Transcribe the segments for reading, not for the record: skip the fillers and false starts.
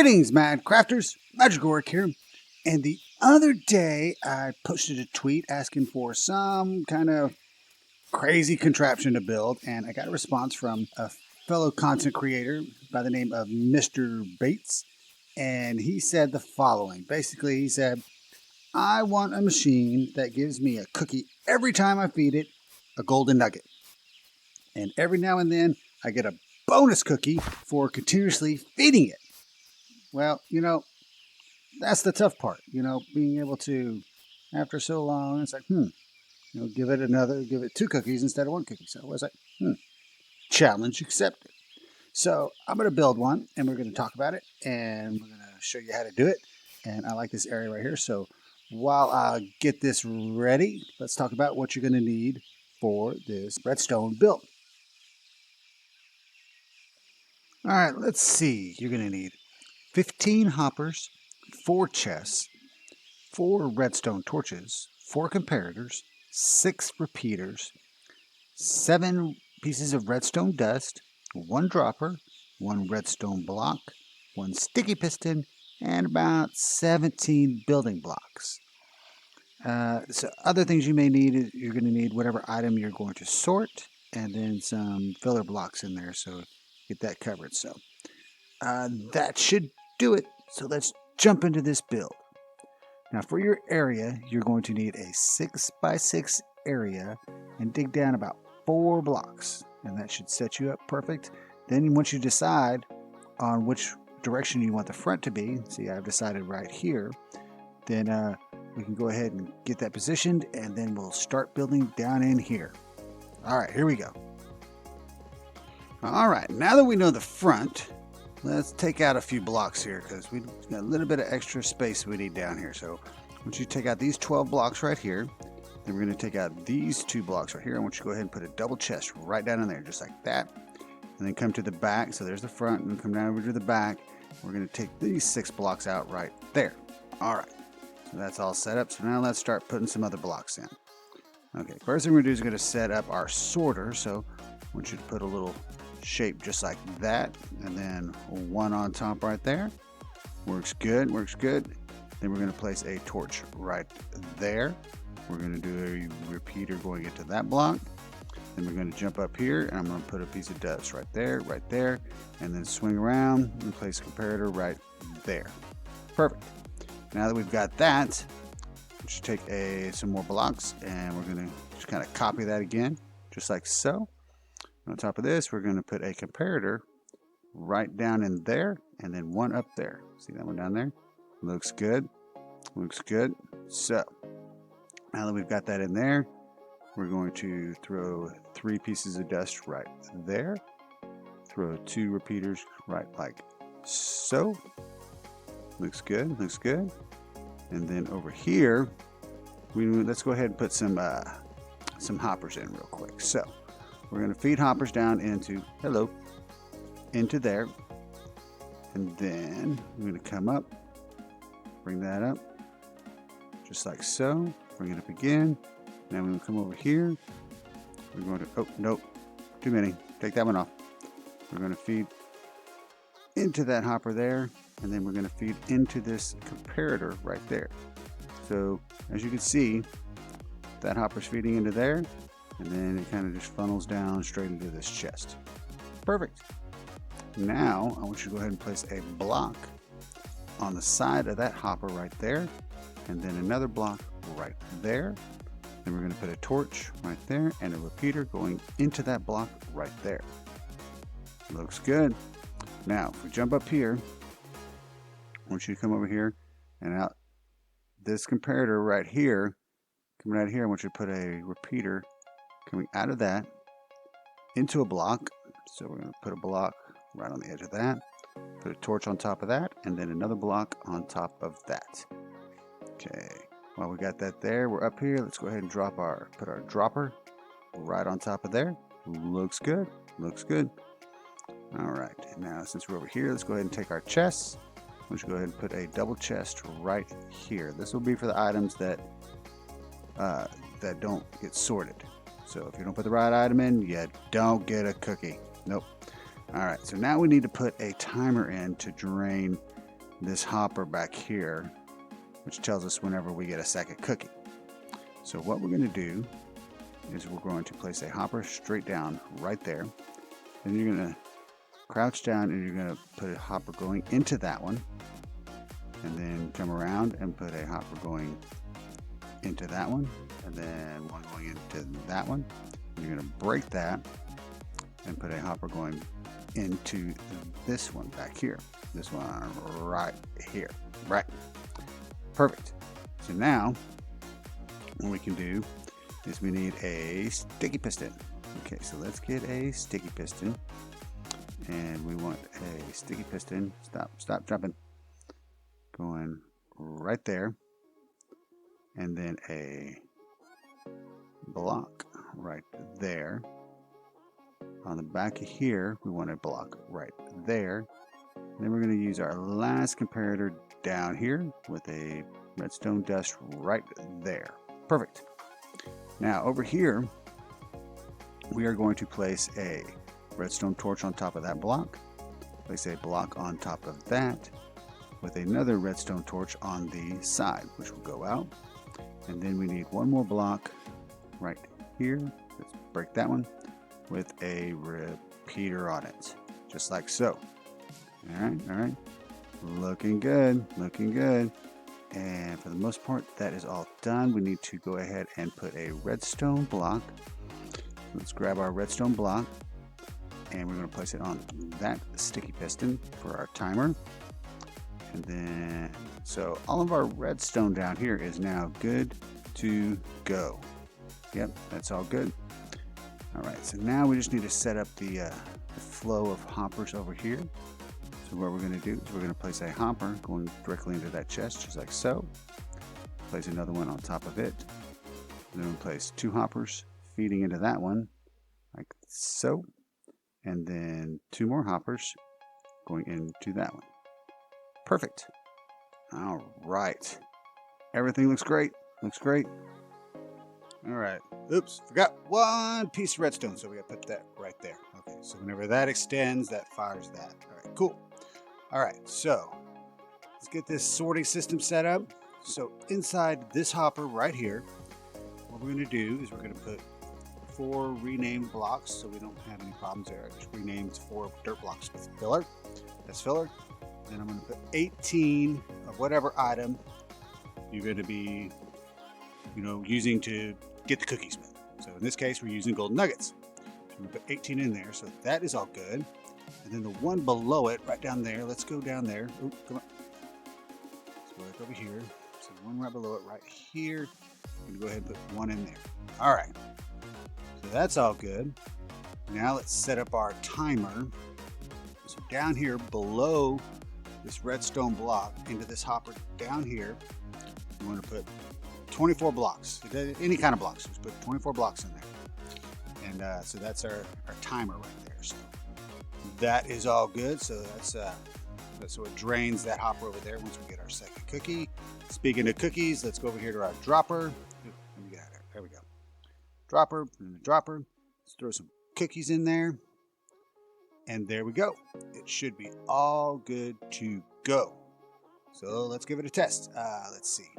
Greetings, Mad Crafters. Madragoric here. And the other day, I posted a tweet asking for some kind of crazy contraption to build, and I got a response from a fellow content creator by the name of Mr. Bates. And he said the following. Basically, he said, I want a machine that gives me a cookie every time I feed it a golden nugget. And every now and then, I get a bonus cookie for continuously feeding it. Well, that's the tough part, being able to, after so long, it's like, give it two cookies instead of one cookie. So I was like, challenge accepted. So I'm going to build one, and we're going to talk about it, and we're going to show you how to do it. And I like this area right here. So while I get this ready, let's talk about what you're going to need for this redstone build. All right, let's see. You're going to need 15 hoppers, 4 chests, 4 redstone torches, 4 comparators, 6 repeaters, 7 pieces of redstone dust, 1 dropper, 1 redstone block, 1 sticky piston, and about 17 building blocks. So other things you may need is you're going to need whatever item you're going to sort, and then some filler blocks in there, so get that covered. So that should do it. So let's jump into this build. Now for your area, you're going to need a 6x6 area and dig down about 4 blocks. And that should set you up perfect. Then once you decide on which direction you want the front to be, see I've decided right here, then we can go ahead and get that positioned, and then we'll start building down in here. All right, here we go. All right, now that we know the front, let's take out a few blocks here because we've got a little bit of extra space we need down here. So once you take out these 12 blocks right here, then we're going to take out these 2 blocks right here. I want you to go ahead and put a double chest right down in there, just like that. And then come to the back. So there's the front, and come down over to the back. We're going to take these 6 blocks out right there. All right, so that's all set up. So now let's start putting some other blocks in. Okay, first thing we're going to do is going to set up our sorter. So I want you to put a little shape just like that, and then 1 on top right there. Works good, works good. Then we're going to place a torch right there. We're going to do a repeater going into that block. Then we're going to jump up here, and I'm going to put a piece of dust right there, and then swing around and place a comparator right there. Perfect. Now that we've got that, we should take some more blocks, and we're going to just kind of copy that again, just like so. On top of this, we're going to put a comparator right down in there, and then 1 up there. See that one down there? Looks good. Looks good. So now that we've got that in there, we're going to throw 3 pieces of dust right there. Throw 2 repeaters right like so. Looks good. Looks good. And then over here, let's go ahead and put some hoppers in real quick. So we're going to feed hoppers down into there. And then we're going to come up, bring that up, just like so. Bring it up again. Now we're going to come over here. We're going to, oh, nope, too many. Take that one off. We're going to feed into that hopper there. And then we're going to feed into this comparator right there. So as you can see, that hopper's feeding into there. And then it kind of just funnels down straight into this chest. Perfect. Now I want you to go ahead and place a block on the side of that hopper right there, and then another block right there. Then we're going to put a torch right there and a repeater going into that block right there. Looks good. Now if we jump up here, I want you to come over here and out this comparator right here, coming out here, I want you to put a repeater coming out of that into a block. So we're going to put a block right on the edge of that, put a torch on top of that, and then another block on top of that. Okay, while we got that there, we're up here. Let's go ahead and put our dropper right on top of there. Looks good, looks good. All right, now since we're over here, let's go ahead and take our chests. Let's go ahead and put a double chest right here. This will be for the items that don't get sorted. So if you don't put the right item in, you don't get a cookie. Nope. All right, so now we need to put a timer in to drain this hopper back here, which tells us whenever we get a second cookie. So what we're going to do is we're going to place a hopper straight down right there. Then you're going to crouch down and you're going to put a hopper going into that one. And then come around and put a hopper going into that one. And then one going into that one. And you're going to break that and put a hopper going into this one back here. This one right here. Right. Perfect. So now what we can do is we need a sticky piston. Okay, so let's get a sticky piston. And we want a sticky piston. Stop jumping. Going right there. And then a block right there. On the back of here, we want a block right there. And then we're going to use our last comparator down here with a redstone dust right there. Perfect. Now over here, we are going to place a redstone torch on top of that block. Place a block on top of that with another redstone torch on the side, which will go out. And then we need one more block right here. Let's break that one with a repeater on it, just like so. All right. Looking good, looking good. And for the most part, that is all done. We need to go ahead and put a redstone block. Let's grab our redstone block and we're going to place it on that sticky piston for our timer. And then, so all of our redstone down here is now good to go. Yep, that's all good. All right, so now we just need to set up the flow of hoppers over here. So what we're going to do is we're going to place a hopper going directly into that chest, just like so. Place another one on top of it. And then we'll place two hoppers feeding into that one, like so. And then two more hoppers going into that one. Perfect. All right. Everything looks great. Looks great. All right. Oops, forgot one piece of redstone, so we got to put that right there. Okay, so whenever that extends, that fires that. All right, cool. All right, so let's get this sorting system set up. So inside this hopper right here, what we're going to do is we're going to put 4 renamed blocks so we don't have any problems there. I just renamed 4 dirt blocks with filler. That's filler. Then I'm going to put 18 of whatever item you're going to be, using to get the cookies with. So in this case, we're using golden nuggets. So we put 18 in there, so that is all good. And then the one below it, right down there, let's go down there. Oh, come on. Let's go right over here. So one right below it, right here. I'm going to go ahead and put one in there. All right. So that's all good. Now let's set up our timer. So down here below this redstone block into this hopper down here, we want to put 24 blocks. Any kind of blocks. Just put 24 blocks in there. And so that's our timer right there. So that is all good. So that's so it drains that hopper over there once we get our second cookie. Speaking of cookies, let's go over here to our dropper. Let me get out of there. There we go. Dropper, and the dropper. Let's throw some cookies in there. And there we go. It should be all good to go. So let's give it a test. Let's see.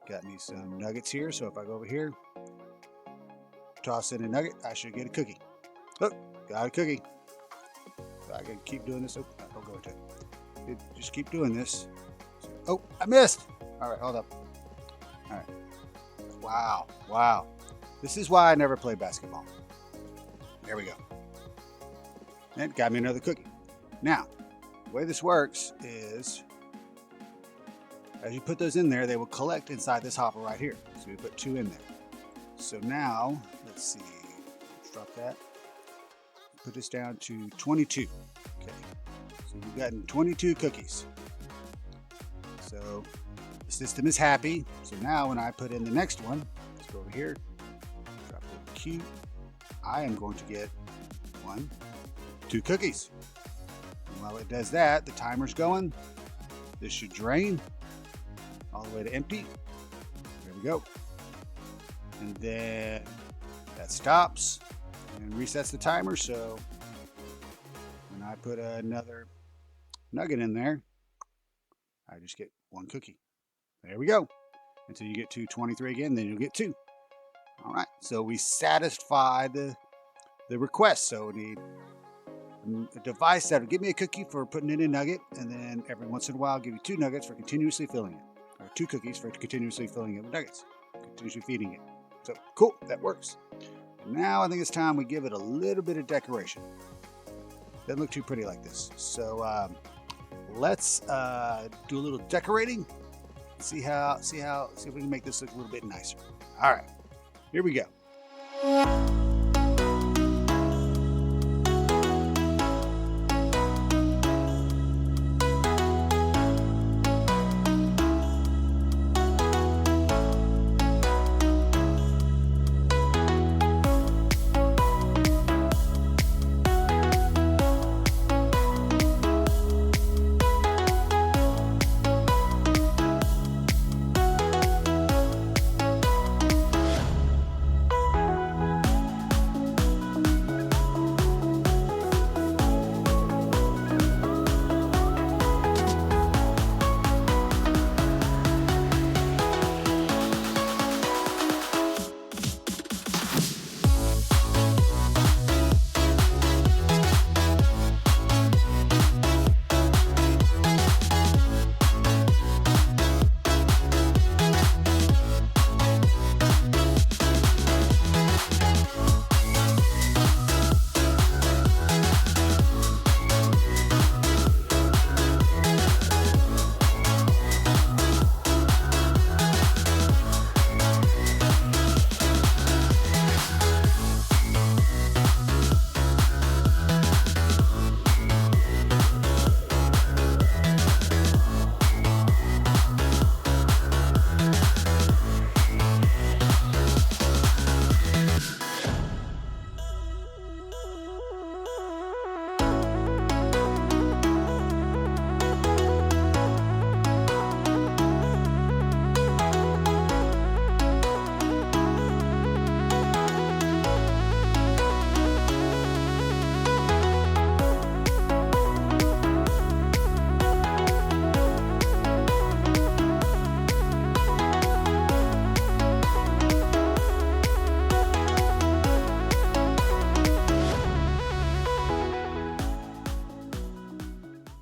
Got me some nuggets here. So if I go over here, toss in a nugget, I should get a cookie. Oh, got a cookie. So I can keep doing this. Oh, don't go into it. Just keep doing this. Oh, I missed. All right, hold up. All right. Wow. This is why I never play basketball. There we go. And got me another cookie. Now, the way this works is, as you put those in there, they will collect inside this hopper right here. So we put 2 in there. So now, let's see. Let's drop that. Put this down to 22. Okay. So we've gotten 22 cookies. So the system is happy. So now when I put in the next one, let's go over here, drop the Q. I am going to get 1, 2 cookies. And while it does that, the timer's going. This should drain all the way to empty. There we go. And then that stops and resets the timer. So when I put another nugget in there, I just get 1 cookie. There we go. Until you get to 23 again, then you'll get 2. All right, so we satisfied the request. So we need a device that will give me a cookie for putting in a nugget, and then every once in a while give you 2 nuggets for continuously filling it, or 2 cookies for continuously filling it with nuggets, continuously feeding it. So cool, that works. Now I think it's time we give it a little bit of decoration. Doesn't look too pretty like this. So let's do a little decorating. See if we can make this look a little bit nicer. All right, here we go.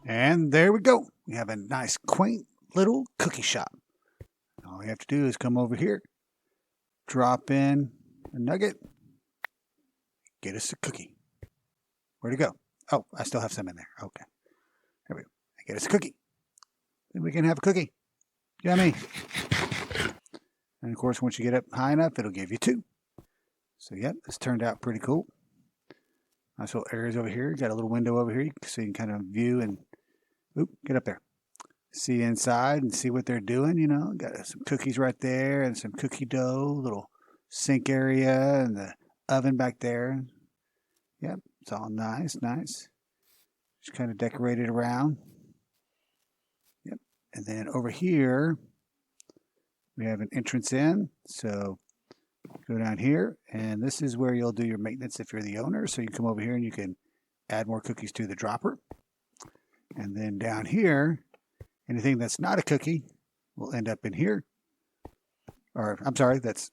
And there we go. We have a nice, quaint little cookie shop. All we have to do is come over here, drop in a nugget, get us a cookie. Where'd it go? Oh, I still have some in there. Okay. There we go. Get us a cookie. Then we can have a cookie. Yummy. And of course, once you get up high enough, it'll give you 2. So, yep, this turned out pretty cool. Nice little areas over here. Got a little window over here so you can kind of view and get up there. See inside and see what they're doing, you know. Got some cookies right there and some cookie dough, little sink area and the oven back there. Yep, it's all nice. Just kind of decorated around. Yep. And then over here, we have an entrance in. So go down here, and this is where you'll do your maintenance if you're the owner. So you come over here and you can add more cookies to the dropper. And then down here, anything that's not a cookie will end up in here. Or, I'm sorry, that's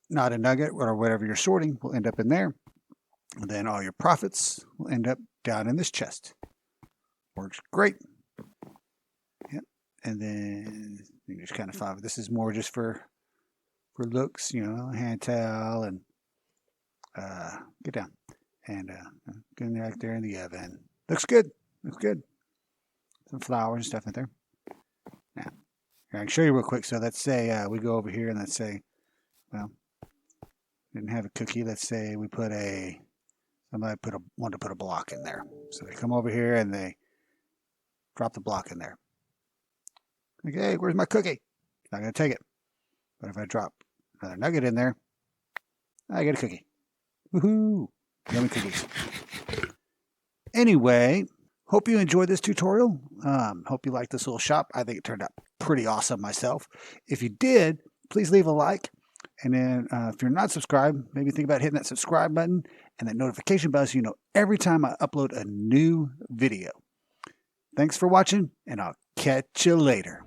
not a nugget or whatever you're sorting will end up in there. And then all your profits will end up down in this chest. Works great. Yep. And then you just kind of follow. This is more just for looks, you know, hand towel and get down. And get in there right there in the oven. Looks good. Some flowers and stuff in there. Now, here, I can show you real quick. So let's say we go over here and let's say, well, didn't have a cookie. Let's say we put somebody wanted to put a block in there. So they come over here and they drop the block in there. Okay, where's my cookie? Not going to take it. But if I drop another nugget in there, I get a cookie. Woohoo! Yummy cookies. Anyway, hope you enjoyed this tutorial. Hope you liked this little shop. I think it turned out pretty awesome myself. If you did, please leave a like. And then if you're not subscribed, maybe think about hitting that subscribe button and that notification bell so you know every time I upload a new video. Thanks for watching, and I'll Catch you later.